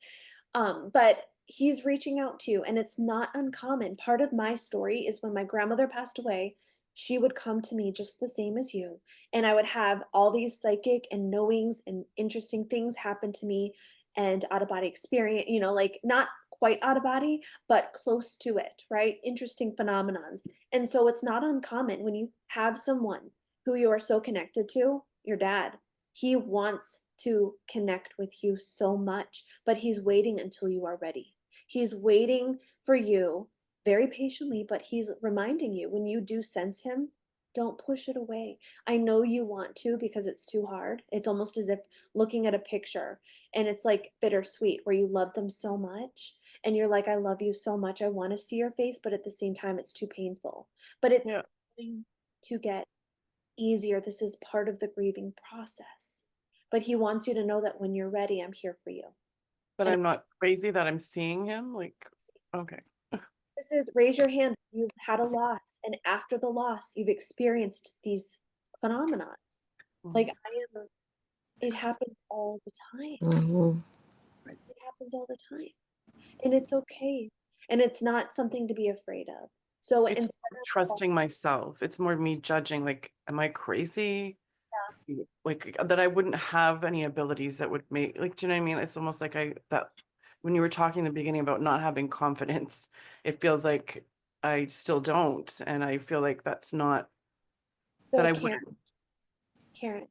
But he's reaching out to you, and it's not uncommon. Part of my story is when my grandmother passed away, she would come to me just the same as you, and I would have all these psychic and knowings and interesting things happen to me, and out of body experience, like not quite out of body, but close to it, right? Interesting phenomenons. And so it's not uncommon when you have someone who you are so connected to, your dad. He wants to connect with you so much, but he's waiting until you are ready. He's waiting for you very patiently, but he's reminding you when you do sense him, don't push it away. I know you want to because it's too hard. It's almost as if looking at a picture and it's like bittersweet where you love them so much and you're like, I love you so much. I want to see your face, but at the same time, it's too painful. But it's Yeah. going to get easier. This is part of the grieving process. But he wants you to know that when you're ready, I'm here for you. But And I'm not crazy that I'm seeing him. Like, okay. this is raise your hand. You've had a loss, and after the loss, you've experienced these phenomena. Like I am, it happens all the time. Mhm. It happens all the time. And it's okay. And it's not something to be afraid of. So It's instead of trusting myself. It's more me judging, like, am I crazy? Like that I wouldn't have any abilities that would make, like, do you know what I mean? It's almost like that when you were talking in the beginning about not having confidence, it feels like I still don't. And I feel like that's not that so I Karen, wouldn't. Karen,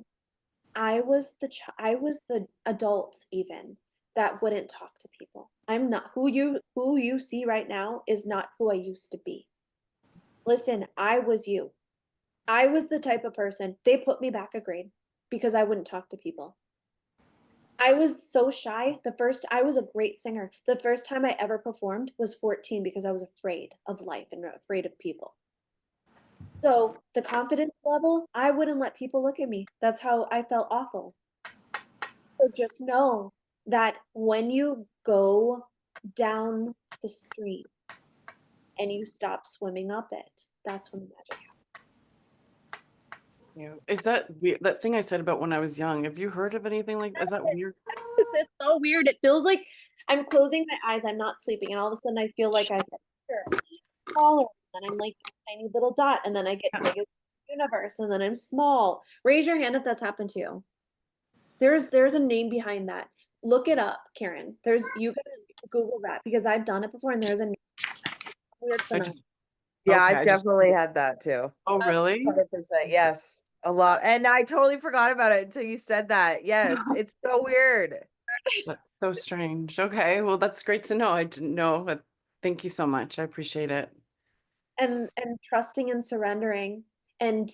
I was the adult even that wouldn't talk to people. I'm not who you see right now is not who I used to be. Listen, I was you. I was the type of person, they put me back a grade because I wouldn't talk to people. I was so shy. I was a great singer. The first time I ever performed was 14 because I was afraid of life and afraid of people. So the confidence level, I wouldn't let people look at me. That's how I felt awful. So just know that when you go down the stream and you stop swimming up it, that's when the magic Yeah. Is that weird? That thing I said about when I was young, have you heard of anything like, is that weird? happens. It's so weird. It feels like I'm closing my eyes, I'm not sleeping, and all of a sudden I feel like I get bigger, smaller, and then I'm like a tiny little dot, and then I get big as the universe, and then I'm small. Raise your hand if that's happened to you. There's a name behind that. Look it up, Karen. You can Google that because I've done it before and there's a name. Weird I phenomenon. just, Yeah, okay, I've definitely had that too. oh, really? 100%. Yes, a lot. And I totally forgot about it until you said that. Yes, it's so weird. That's so strange. Okay, well, that's great to know. I didn't know, but thank you so much. I appreciate it. And trusting and surrendering and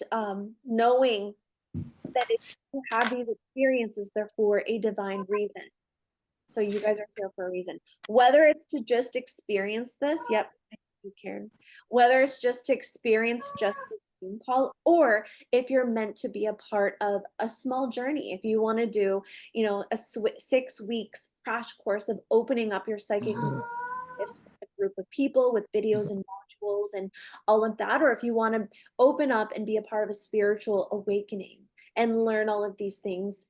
knowing that if you have these experiences, they're for a divine reason. So you guys are here for a reason. Whether it's to just experience this, yep, thank you, Karen. Whether it's just to experience just this Zoom call, or if you're meant to be a part of a small journey, if you want to do, a 6 weeks crash course of opening up your psychic Mhm. gifts with a group of people with videos and modules and all of that, or if you want to open up and be a part of a spiritual awakening and learn all of these things,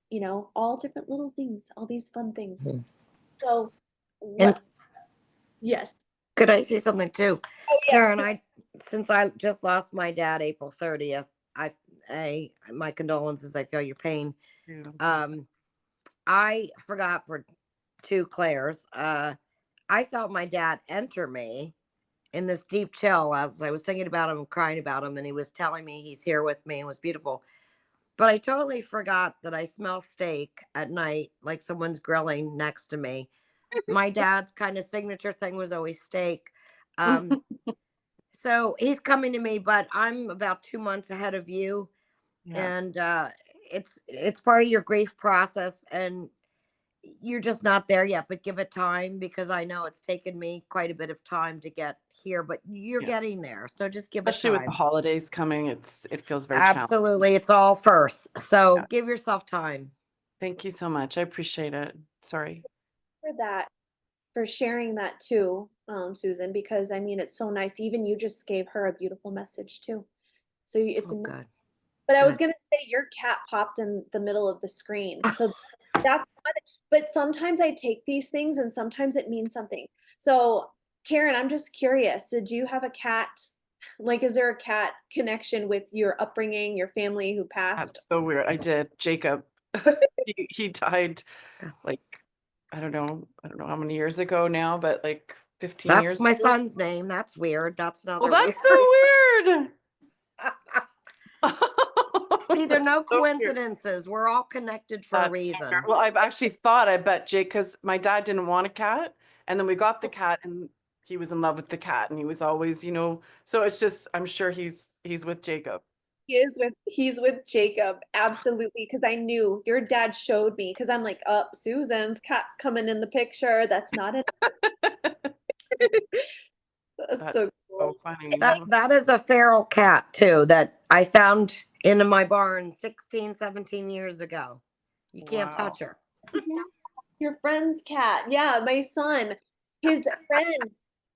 all different little things, all these fun things. Mhm. So, And yes. could I say something too? Oh, yes. Karen, since I just lost my dad April 30th, my condolences. I feel your pain. Dude, I'm so sorry. I forgot for two Clairs. I felt my dad enter me in this deep chill as I was thinking about him, crying about him, and he was telling me he's here with me. It was beautiful. But I totally forgot that I smell steak at night, like someone's grilling next to me. My dad's kind of signature thing was always steak. Um, so he's coming to me, but I'm about 2 months ahead of you, Yeah. and it's part of your grief process, and you're just not there yet, but give it time, because I know it's taken me quite a bit of time to get here, but you're Yeah. getting there. So just give it Especially with the time. holidays coming, it feels very challenging. Absolutely. It's all first. So Yeah. give yourself time. Thank you so much. I appreciate it. Sorry. For that, for sharing that too, Susan, because I mean, it's so nice. Even you just gave her a beautiful message too. So it's, Oh, good. but I was Good. gonna say your cat popped in the middle of the screen. So that's but sometimes I take these things and sometimes it means something. So Karen, I'm just curious, did you have a cat? Like, is there a cat connection with your upbringing, your family who That's passed? so weird. I did. Jacob. He died like I don't know how many years ago now, but like 15 That's years my ago. son's name. That's weird. That's Well, another weird. that's so weird. See, there are no So weird. coincidences. We're all connected for a That's so reason. weird. Well, I've actually thought, I bet Jake, because my dad didn't want a cat, and then we got the cat, and he was in love with the cat, and he was always, so it's just, I'm sure he's with Jacob. He's with Jacob, absolutely, because I knew your dad showed me, because I'm like, oh, Susan's cat's coming in the picture. That's not it. That's That's so so cool. funny. That is a feral cat too that I found in my barn 16, 17 years ago. You can't Wow. touch her. Your friend's cat. Yeah, my son, his friend,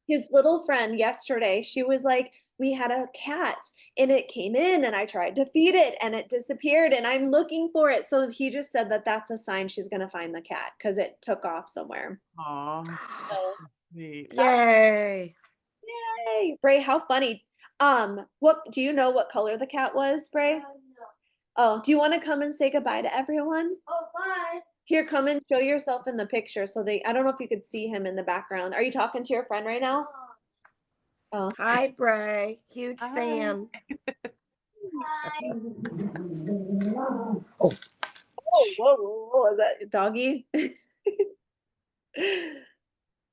his little friend yesterday, she was like, we had a cat and it came in and I tried to feed it and it disappeared and I'm looking for it. So he just said that that's a sign she's going to find the cat because it took off somewhere. Aw, So sweet. Yay. yay, Bray, how funny. What do you know what color the cat was, Bray? No. Oh, do you want to come and say goodbye to everyone? Oh, bye. Here, come and show yourself in the picture so I don't know if you could see him in the background. Are you talking to your friend right now? Oh. Hi, Bray. Huge Hi. fan. Oh, whoa, is that a doggy?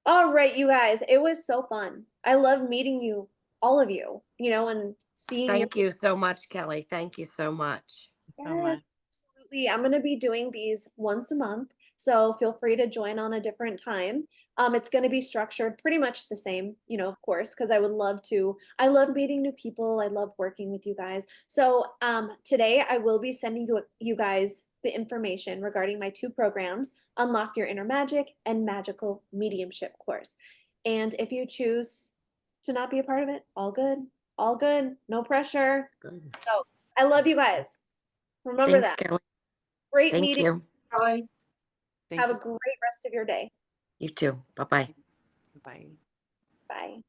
All right, you guys, it was so fun. I love meeting you, all of you, and seeing your. Thank you so much, Kelly. Thank you so much. So Yes, much. absolutely. I'm going to be doing these once a month, so feel free to join on a different time. It's going to be structured pretty much the same, of course, because I would love to. I love meeting new people. I love working with you guys. So today I will be sending you guys the information regarding my 2 programs, Unlock Your Inner Magic and Magical Mediumship course. And if you choose to not be a part of it, all good, no pressure. Good. So I love you guys. Remember Thanks, that. Kelly. Great Thank meeting. you. Bye. Thank Have a you. great rest of your day. You too. Bye-bye. Bye. Bye.